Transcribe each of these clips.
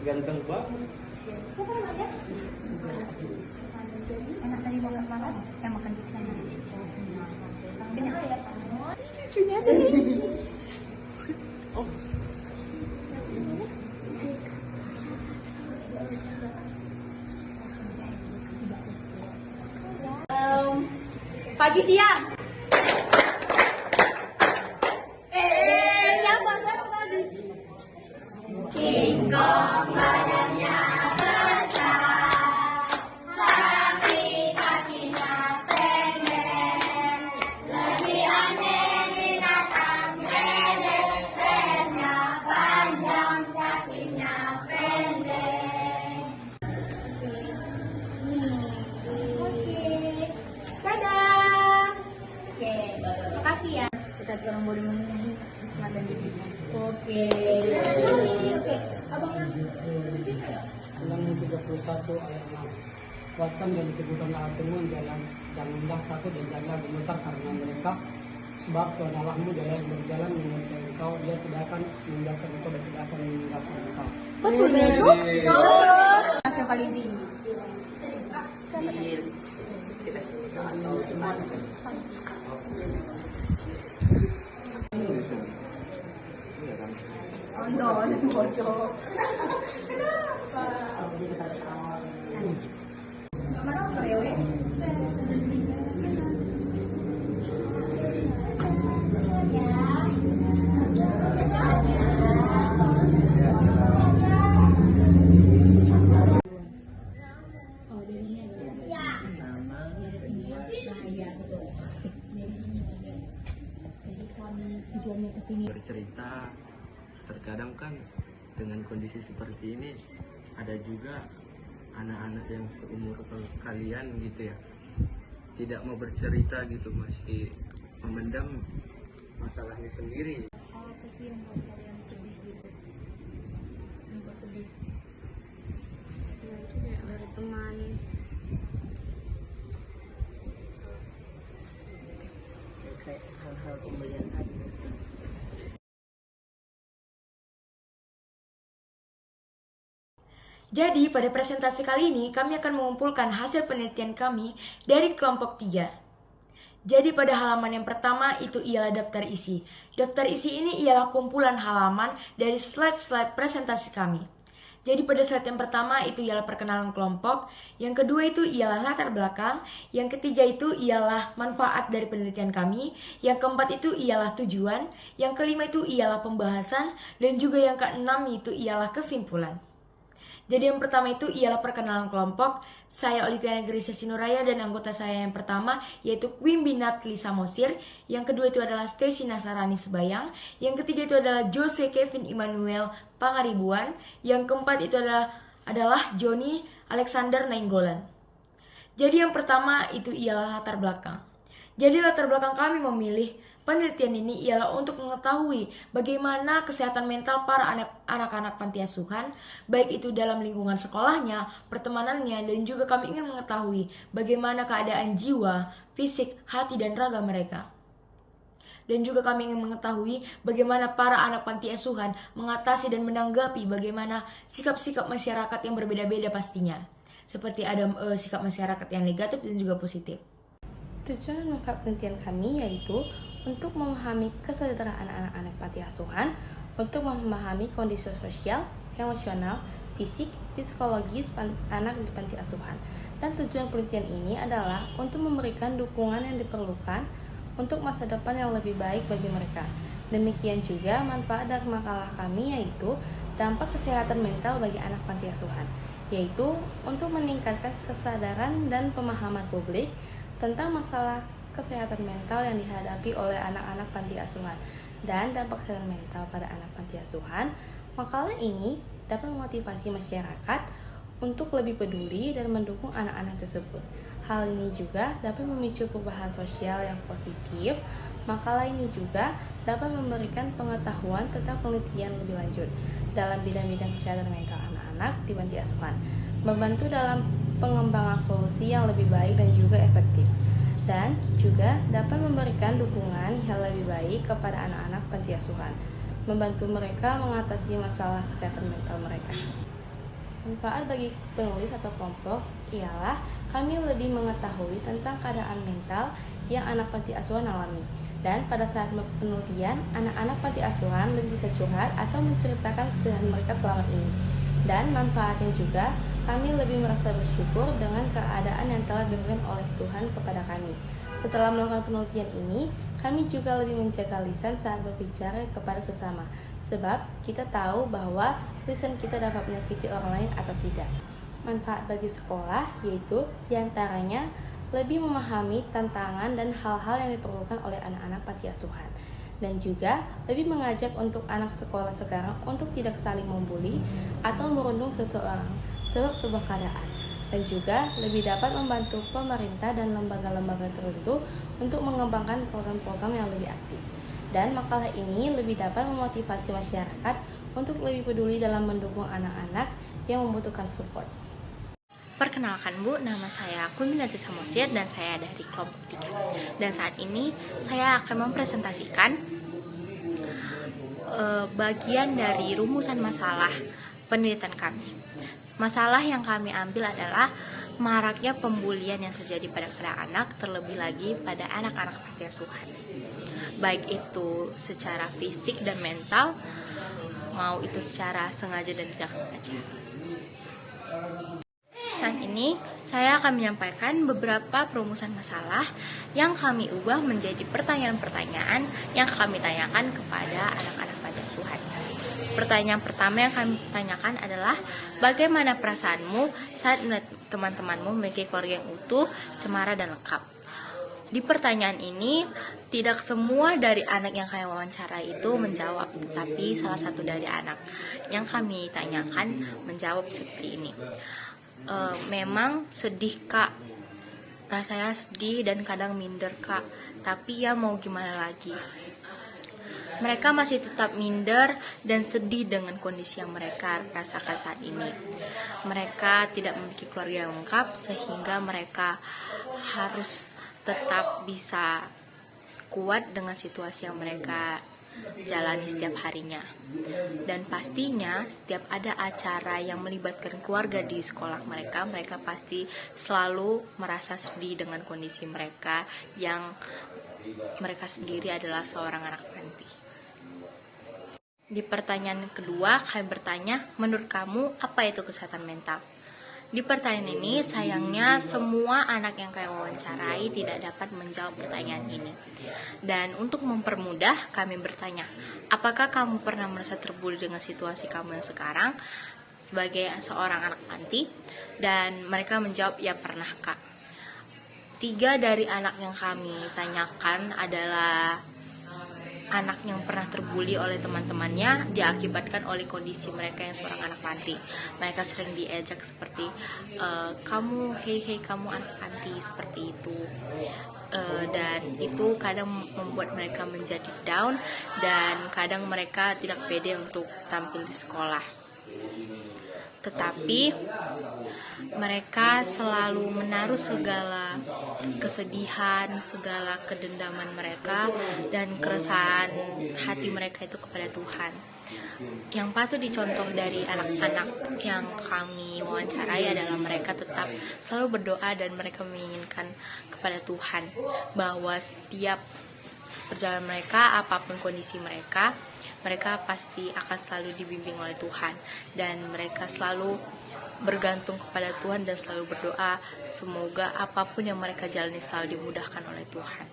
Ganteng banget. Bukan aja. Enak tadi makan panas, makan di sana. Banyak ya, lucunya sih. Oh, Pagi siang. Siapa tadi? King Kong badannya besar, tapi kakinya pendek. Lebih aneh binatang pendek, lehernya panjang, kakinya pendek. Oke, dadah. Oke, makasih ya. Kita sekarang boleh menunggu dan di sini. Oke. Oke. Abangnya. Ulangan 31 ayat 6. Kuatkan dan kebutuhan hatimu janganlah takut dan janganlah gemetar karena mereka, sebab Tuhan Allahmu adalah yang berjalan menyertai engkau, dia tidak akan meninggalkan engkau dan tidak akan meninggalkan engkau. Betul itu. Terus yang paling tinggi. Ondo, bodoh. Kenapa? Mana prewe? Bercerita, terkadang kan dengan kondisi seperti ini ada juga anak-anak yang seumur kalian gitu ya, tidak mau bercerita gitu, masih memendam masalahnya sendiri. Apa sih yang buat kalian sedih gitu? Sumpah sedih. Ya itu kayak dari teman. Kayak hal-hal pembelian tadi. Jadi, pada presentasi kali ini, kami akan mengumpulkan hasil penelitian kami dari kelompok 3. Jadi, pada halaman yang pertama itu ialah daftar isi. Daftar isi ini ialah kumpulan halaman dari slide-slide presentasi kami. Jadi, pada slide yang pertama itu ialah perkenalan kelompok, yang kedua itu ialah latar belakang, yang ketiga itu ialah manfaat dari penelitian kami, yang keempat itu ialah tujuan, yang kelima itu ialah pembahasan, dan juga yang keenam itu ialah kesimpulan. Jadi yang pertama itu ialah perkenalan kelompok. Saya Oliviana Grisa Sinuraya dan anggota saya yang pertama yaitu Quimbinat Lisa Mosir. Yang kedua itu adalah Stacy Nasarani Sebayang. Yang ketiga itu adalah Jose Kevin Immanuel Pangaribuan. Yang keempat itu adalah Johnny Alexander Nainggolan. Jadi yang pertama itu ialah latar belakang. Jadi latar belakang kami memilih penelitian ini ialah untuk mengetahui bagaimana kesehatan mental para anak-anak panti asuhan, baik itu dalam lingkungan sekolahnya, pertemanannya, dan juga kami ingin mengetahui bagaimana keadaan jiwa, fisik, hati, dan raga mereka. Dan juga kami ingin mengetahui bagaimana para anak panti asuhan mengatasi dan menanggapi bagaimana sikap-sikap masyarakat yang berbeda-beda pastinya. Seperti ada sikap masyarakat yang negatif dan juga positif. Tujuan dan manfaat penelitian kami yaitu untuk memahami kesejahteraan anak-anak panti asuhan, untuk memahami kondisi sosial, emosional, fisik, psikologis anak di panti asuhan. Dan tujuan penelitian ini adalah untuk memberikan dukungan yang diperlukan untuk masa depan yang lebih baik bagi mereka. Demikian juga manfaat dari makalah kami yaitu dampak kesehatan mental bagi anak panti asuhan, yaitu untuk meningkatkan kesadaran dan pemahaman publik tentang masalah kesehatan mental yang dihadapi oleh anak-anak panti asuhan dan dampak kesehatan mental pada anak panti asuhan. Makalah ini dapat memotivasi masyarakat untuk lebih peduli dan mendukung anak-anak tersebut. Hal ini juga dapat memicu perubahan sosial yang positif. Makalah ini juga dapat memberikan pengetahuan tentang penelitian lebih lanjut dalam bidang-bidang kesehatan mental anak-anak di panti asuhan, membantu dalam pengembangan solusi yang lebih baik dan juga efektif, dan juga dapat memberikan dukungan yang lebih baik kepada anak-anak panti asuhan, membantu mereka mengatasi masalah kesehatan mental mereka. Manfaat bagi penulis atau kelompok ialah kami lebih mengetahui tentang keadaan mental yang anak panti asuhan alami. Dan pada saat penelitian, anak-anak panti asuhan lebih bisa curhat atau menceritakan kesedihan mereka selama ini. Dan manfaatnya juga, kami lebih merasa bersyukur dengan keadaan yang telah diberikan oleh Tuhan kepada kami. Setelah melakukan penelitian ini, kami juga lebih menjaga lisan saat berbicara kepada sesama, sebab kita tahu bahwa lisan kita dapat menyakiti orang lain atau tidak. Manfaat bagi sekolah yaitu diantaranya lebih memahami tantangan dan hal-hal yang diperlukan oleh anak-anak panti asuhan, dan juga lebih mengajak untuk anak sekolah sekarang untuk tidak saling membuli atau merundung seseorang sebab sebuah keadaan, dan juga lebih dapat membantu pemerintah dan lembaga-lembaga tertentu untuk mengembangkan program-program yang lebih aktif. Dan makalah ini lebih dapat memotivasi masyarakat untuk lebih peduli dalam mendukung anak-anak yang membutuhkan support. Perkenalkan Bu, nama saya Kulminati Samosir dan saya dari kelompok 3. Dan saat ini saya akan mempresentasikan bagian dari rumusan masalah penelitian kami. Masalah yang kami ambil adalah maraknya pembulian yang terjadi pada anak-anak, terlebih lagi pada anak-anak panti asuhan. Baik itu secara fisik dan mental, mau itu secara sengaja dan tidak sengaja. Saat ini, saya akan menyampaikan beberapa perumusan masalah yang kami ubah menjadi pertanyaan-pertanyaan yang kami tanyakan kepada anak-anak panti asuhan. Pertanyaan pertama yang kami tanyakan adalah, bagaimana perasaanmu saat melihat teman-temanmu memiliki keluarga yang utuh, cemara, dan lengkap? Di pertanyaan ini, tidak semua dari anak yang kami wawancara itu menjawab, tetapi salah satu dari anak yang kami tanyakan menjawab seperti ini. Memang sedih Kak, rasanya sedih dan kadang minder Kak, tapi ya mau gimana lagi. Mereka masih tetap minder dan sedih dengan kondisi yang mereka rasakan saat ini. Mereka tidak memiliki keluarga yang lengkap sehingga mereka harus tetap bisa kuat dengan situasi yang mereka jalani setiap harinya. Dan pastinya setiap ada acara yang melibatkan keluarga di sekolah mereka, mereka pasti selalu merasa sedih dengan kondisi mereka yang mereka sendiri adalah seorang anak panti. Di pertanyaan kedua, kami bertanya, menurut kamu apa itu kesehatan mental? Di pertanyaan ini, sayangnya semua anak yang kami wawancarai tidak dapat menjawab pertanyaan ini. Dan untuk mempermudah, kami bertanya, apakah kamu pernah merasa terbuli dengan situasi kamu yang sekarang sebagai seorang anak panti? Dan mereka menjawab, ya pernah Kak. 3 dari anak yang kami tanyakan adalah anak yang pernah terbuli oleh teman-temannya diakibatkan oleh kondisi mereka yang seorang anak panti. Mereka sering diejek seperti kamu, hei kamu anak panti, seperti itu. Dan itu kadang membuat mereka menjadi down dan kadang mereka tidak pede untuk tampil di sekolah. Tetapi mereka selalu menaruh segala kesedihan, segala kedendaman mereka dan keresahan hati mereka itu kepada Tuhan. Yang patut dicontoh dari anak-anak yang kami wawancarai adalah mereka tetap selalu berdoa dan mereka menginginkan kepada Tuhan bahwa setiap perjalanan mereka, apapun kondisi mereka pasti akan selalu dibimbing oleh Tuhan, dan mereka selalu bergantung kepada Tuhan dan selalu berdoa semoga apapun yang mereka jalani selalu dimudahkan oleh Tuhan.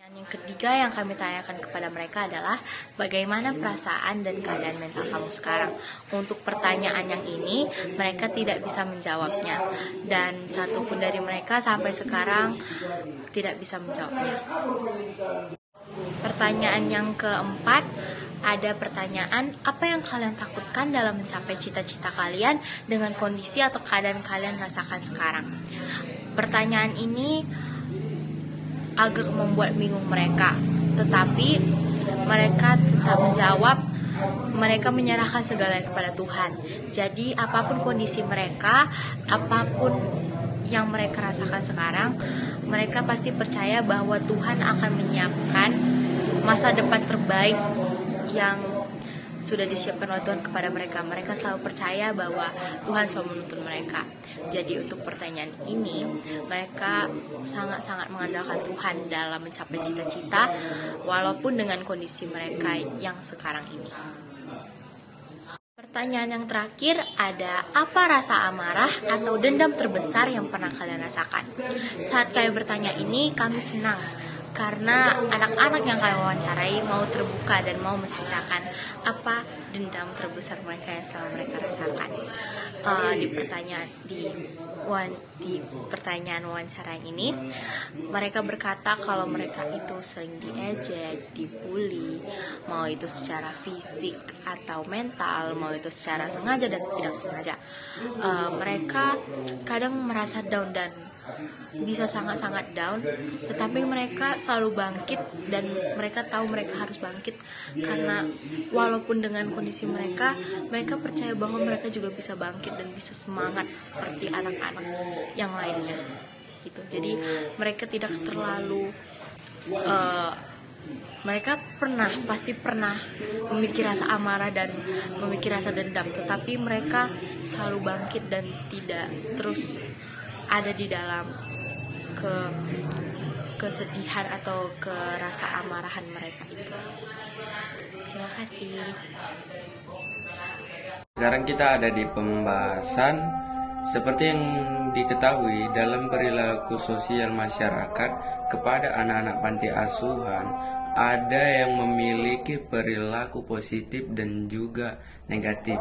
Yang ketiga yang kami tanyakan kepada mereka adalah bagaimana perasaan dan keadaan mental kamu sekarang. Untuk pertanyaan yang ini mereka tidak bisa menjawabnya, dan satupun dari mereka sampai sekarang tidak bisa menjawabnya. Pertanyaan yang keempat, ada pertanyaan, apa yang kalian takutkan dalam mencapai cita-cita kalian dengan kondisi atau keadaan kalian rasakan sekarang? Pertanyaan ini agak membuat bingung mereka, tetapi mereka tetap menjawab. Mereka menyerahkan segalanya kepada Tuhan. Jadi apapun kondisi mereka, apapun yang mereka rasakan sekarang, mereka pasti percaya bahwa Tuhan akan menyiapkan masa depan terbaik yang sudah disiapkan oleh Tuhan kepada mereka. Mereka selalu percaya bahwa Tuhan selalu menuntun mereka. Jadi untuk pertanyaan ini, mereka sangat-sangat mengandalkan Tuhan dalam mencapai cita-cita, walaupun dengan kondisi mereka yang sekarang ini. Pertanyaan yang terakhir ada, apa rasa amarah atau dendam terbesar yang pernah kalian rasakan? Saat kalian bertanya ini, kami senang karena anak-anak yang kalian wawancarai mau terbuka dan mau menceritakan apa dendam terbesar mereka yang selama mereka rasakan. Di pertanyaan wawancara ini, mereka berkata kalau mereka itu sering diejek, dibully, mau itu secara fisik atau mental, mau itu secara sengaja dan tidak sengaja. Mereka kadang merasa down dan bisa sangat-sangat down, tetapi mereka selalu bangkit dan mereka tahu mereka harus bangkit karena walaupun dengan kondisi mereka percaya bahwa mereka juga bisa bangkit dan bisa semangat seperti anak-anak yang lainnya gitu. Jadi mereka tidak terlalu mereka pasti pernah memiliki rasa amarah dan memiliki rasa dendam, tetapi mereka selalu bangkit dan tidak terus ada di dalam kesedihan atau rasa amarahan mereka itu. Terima kasih. Sekarang kita ada di pembahasan. Seperti yang diketahui dalam perilaku sosial masyarakat kepada anak-anak panti asuhan, ada yang memiliki perilaku positif dan juga negatif.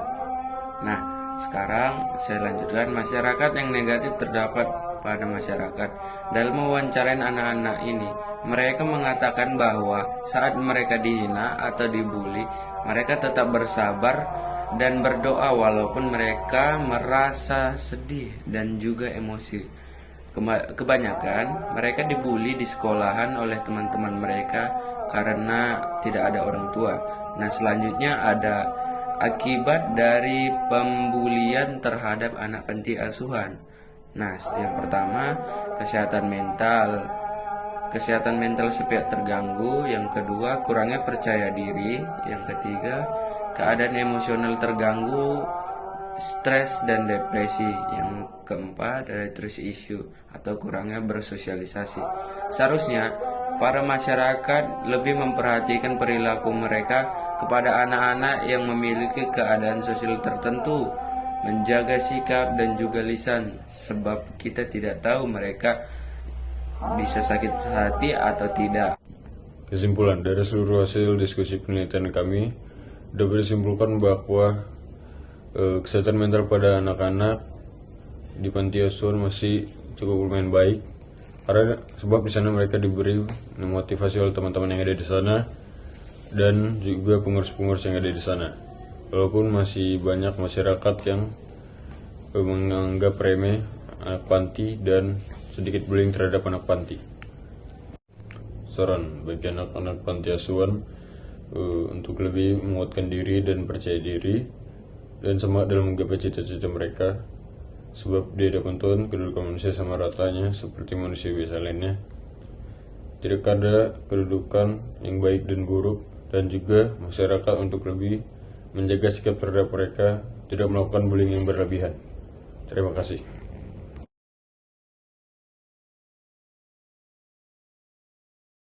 Nah, sekarang saya lanjutkan masyarakat yang negatif terdapat pada masyarakat. Dalam mewawancarai anak-anak ini, mereka mengatakan bahwa saat mereka dihina atau dibully, mereka tetap bersabar dan berdoa walaupun mereka merasa sedih dan juga emosi. Kebanyakan mereka dibully di sekolahan oleh teman-teman mereka karena tidak ada orang tua. Nah, selanjutnya ada akibat dari pembulian terhadap anak panti asuhan. Nah, yang pertama, kesehatan mental. Kesehatan mental sepihak terganggu. Yang kedua, kurangnya percaya diri. Yang ketiga, keadaan emosional terganggu, stres dan depresi. Yang keempat, ada trust issue atau kurangnya bersosialisasi. Seharusnya para masyarakat lebih memperhatikan perilaku mereka kepada anak-anak yang memiliki keadaan sosial tertentu, menjaga sikap dan juga lisan, sebab kita tidak tahu mereka bisa sakit hati atau tidak. Kesimpulan dari seluruh hasil diskusi penelitian kami dapat disimpulkan bahwa kesehatan mental pada anak-anak di panti asuhan masih cukup lumayan baik. Karena sebab di sana mereka diberi motivasi oleh teman-teman yang ada di sana dan juga pengurus-pengurus yang ada di sana. Walaupun masih banyak masyarakat yang menganggap remeh anak panti dan sedikit bullying terhadap anak panti. Saran bagi anak-anak panti asuhan untuk lebih menguatkan diri dan percaya diri dan semangat dalam menggapai cita-cita mereka. Sebab di hadapan Tuhan kedudukan manusia sama ratanya seperti manusia biasa lainnya. Tidak ada kedudukan yang baik dan buruk, dan juga masyarakat untuk lebih menjaga sikap terhadap mereka, tidak melakukan bullying yang berlebihan. Terima kasih.